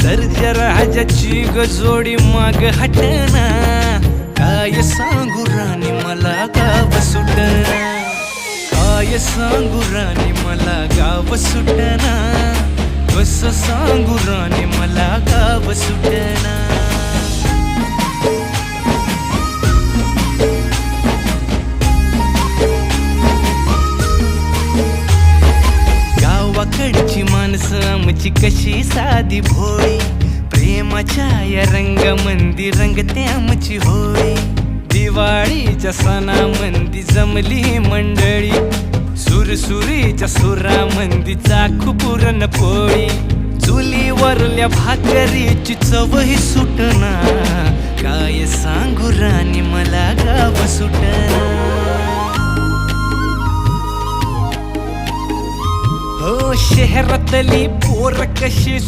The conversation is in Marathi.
सर्जराजाची गजोडी माग हटना, काय सांगू राणी मला गाव सुटना, काय सांगू राणी मला गाव सुटना, कसं सांगू राणी मला गाव सुटना. गावाकडची माणसं आमची कशी साधी भोळी, प्रेमाच्या या रंगामंदी रंगते आमची होळी. दिवाळीच्या सणामंदी जमली मंडळी, सुरसुरीच्या सुरामंदी चाखू पुरणपोळी. चुलीवरल्या भाकरीची चवही सुटना, काय सांगू राणी मला गाव सुटना. हो शहरातली पोर कशी